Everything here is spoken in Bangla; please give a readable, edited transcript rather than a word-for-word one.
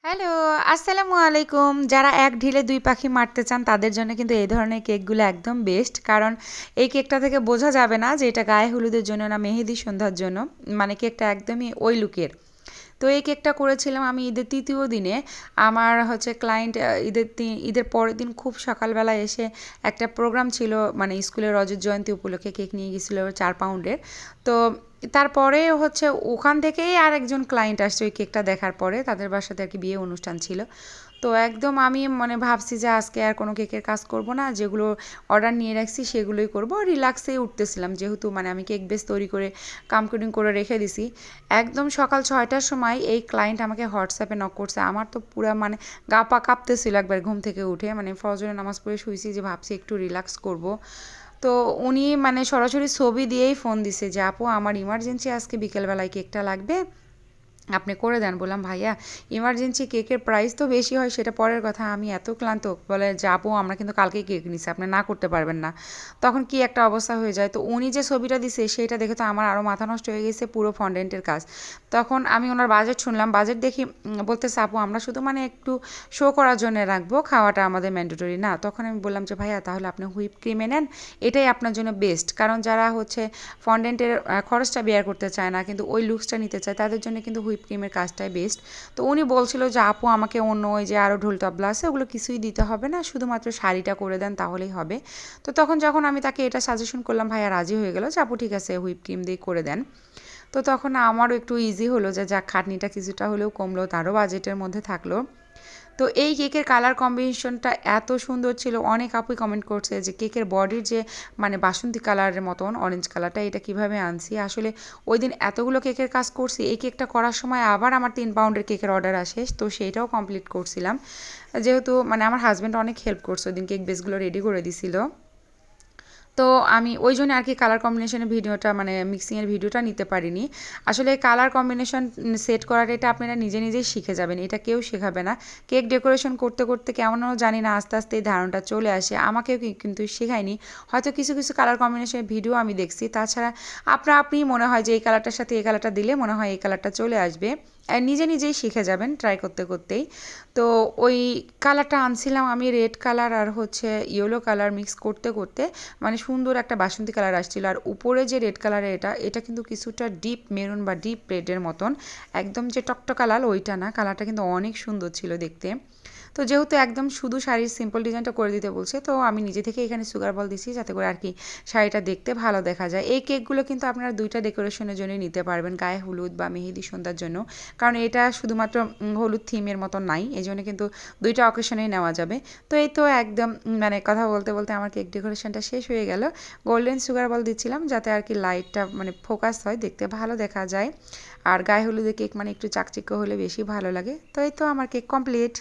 হ্যালো, আসসালামু আলাইকুম। যারা এক ঢিলে ২ পাখি মারতে চান তাদের জন্য কিন্তু এই ধরনের কেকগুলো একদম বেস্ট। কারণ এই কেকটা থেকে বোঝা যাবে না যে এটা গায়ে হলুদের জন্য না মেহেদি সন্ধ্যার জন্য। মানে কেকটা একদমই ওই লুকের। তো এই কেকটা করেছিলাম আমি ঈদের ৩য় দিনে। আমার হচ্ছে ক্লায়েন্ট ঈদের পরের দিন খুব সকালবেলা এসে একটা প্রোগ্রাম ছিল মানে স্কুলের রজত জয়ন্তী উপলক্ষে কেক নিয়ে গেছিলো ৪ পাউন্ডের। তো তারপরে হচ্ছে ওখান থেকেই আরেকজন ক্লায়েন্ট আসছে ওই কেকটা দেখার পরে তাদের বাসাতে আর কি বিয়ে অনুষ্ঠান ছিল। তো একদম আমি মানে ভাবছি যে আজকে আর কোনো কেকের কাজ করব না, যেগুলো অর্ডার নিয়ে রাখছি সেগুলোই করব। রিল্যাক্সেই উঠতেছিলাম যেহেতু মানে আমি কেক বেস তৈরি করে কামকুডিং করে রেখে দিছি। একদম সকাল ৬টার সময় এই ক্লায়েন্ট আমাকে হোয়াটসঅ্যাপে নক করছে। আমার তো পুরা মানে গা পা কাঁপতেছিল একবার ঘুম থেকে উঠে, মানে ফজরের নামাজ পড়ে শুয়েছি যে ভাবছি একটু রিল্যাক্স করব। তো উনি মানে সরাসরি ছবি দিয়েই ফোন দিছে যে আপু আমার ইমার্জেন্সি আজকে বিকেলবেলায় কেকটা লাগবে, আপনি করে দেন। বললাম ভাইয়া ইমার্জেন্সি কেকের প্রাইস তো বেশি হয় সেটা পরের কথা, আমি এত ক্লান্ত। বলে যে আপু আমরা কিন্তু কালকেই কেক নিছি, আপনি না করতে পারবেন না। তখন কি একটা অবস্থা হয়ে যায়। তো উনি যে ছবিটা দিছে সেটা দেখে তো আমার আরও মাথা নষ্ট হয়ে গেছে, পুরো ফন্ডেন্টের কাজ। তখন আমি ওনার বাজেট শুনলাম, বাজেট দেখি বলতেছে আপু আমরা শুধু মানে একটু শো করার জন্য রাখবো, খাওয়াটা আমাদের ম্যান্ডেটরি না। তখন আমি বললাম যে ভাইয়া তাহলে আপনি হুইপ ক্রিমে নেন, এটাই আপনার জন্য বেস্ট। কারণ যারা হচ্ছে ফন্ডেন্টের খরচটা বেয়ার করতে চায় না কিন্তু ওই লুকসটা নিতে চায় তাদের জন্য কিন্তু হুইপ ক্রিমের কাজটাই বেস্ট। তো উনি বলছিল যে আপু আমাকে অন্য ওই যে আরও ঢোল তবলা আছে ওগুলো কিছুই দিতে হবে না, শুধুমাত্র শাড়িটা করে দেন তাহলেই হবে। তো তখন যখন আমি তাকে এটা সাজেশন করলাম ভাইয়া রাজি হয়ে গেল যে আপু ঠিক আছে হুইপ ক্রিম দিয়ে করে দেন। তো তখন আমারও একটু ইজি হলো যে যাক খাটনিটা কিছুটা হলেও কমলো, তারও বাজেটের মধ্যে থাকলো। তো এই কেকের কালার কম্বিনেশনটা এত সুন্দর ছিল, অনেক আপুই কমেন্ট করছে যে কেকের বডির যে মানে বাসন্তী কালারের মতন অরেঞ্জ কালারটা এটা কিভাবে আনছি। আসলে ওই দিন এতগুলো কেকের কাজ করছি, এই কেকটা করার সময় আবার আমার ৩ পাউন্ডের কেকের অর্ডার আসে, তো সেইটাও কমপ্লিট করছিলাম। যেহেতু মানে আমার হাজব্যান্ড অনেক হেল্প করছে ওই দিন, কেক বেসগুলো রেডি করে দিছিল। তো আমি ওই জন্য আর কি কালার কম্বিনেশনের ভিডিওটা মানে মিক্সিংয়ের ভিডিওটা নিতে পারিনি। আসলে কালার কম্বিনেশন সেট করাটা এটা আপনারা নিজে নিজেই শিখে যাবেন, এটা কেউ শেখাবে না। কেক ডেকোরেশন করতে করতে কেমনও জানি না আস্তে আস্তে এই ধারণাটা চলে আসে, আমাকেও কিন্তু শেখায়নি। হয়তো কিছু কিছু কালার কম্বিনেশনের ভিডিও আমি দেখছি, তাছাড়া আপনিই মনে হয় যে এই কালারটার সাথে এই কালারটা দিলে মনে হয় এই কালারটা চলে আসবে। নিজে নিজেই শিখে যাবেন ট্রাই করতে করতেই। তো ওই কালারটা আনছিলাম আমি, রেড কালার আর হচ্ছে ইয়েলো কালার মিক্স করতে করতে মানে সুন্দর একটা বাসন্তী কালার আসছিল। আর উপরে যে রেড কালারের এটা এটা কিন্তু কিছুটা ডিপ মেরুন বা ডিপ রেডের মতন, একদম যে টকটকা লাল ওইটা না, কালারটা কিন্তু অনেক সুন্দর ছিল দেখতে। তো যেহেতু একদম শুধু শাড়ির সিম্পল ডিজাইনটা করে দিতে বলছে, তো আমি নিজে থেকে এখানে সুগার বল দিছি যাতে করে আর কি শাড়িটা দেখতে ভালো দেখা যায়। এই কেকগুলো কিন্তু আপনারা দুইটা ডেকোরেশনের জন্যই নিতে পারবেন, গায়ে হলুদ বা মেহেদি সন্ধ্যার জন্য। কারণ এটা শুধুমাত্র হলুদ থিমের মতো নাই, এই জন্য কিন্তু দুইটা অকেশনেই নেওয়া যাবে। তো এই তো একদম মানে কথা বলতে বলতে আমার কেক ডেকোরেশনটা শেষ হয়ে গেল। গোল্ডেন সুগার বল দিচ্ছিলাম যাতে আর কি লাইটটা মানে ফোকাস হয়, দেখতে ভালো দেখা যায়। আর গায়ে হলুদের কেক মানে একটু চাকচিক্য হলে বেশি ভালো লাগে। তো এই তো আমার কেক কমপ্লিট।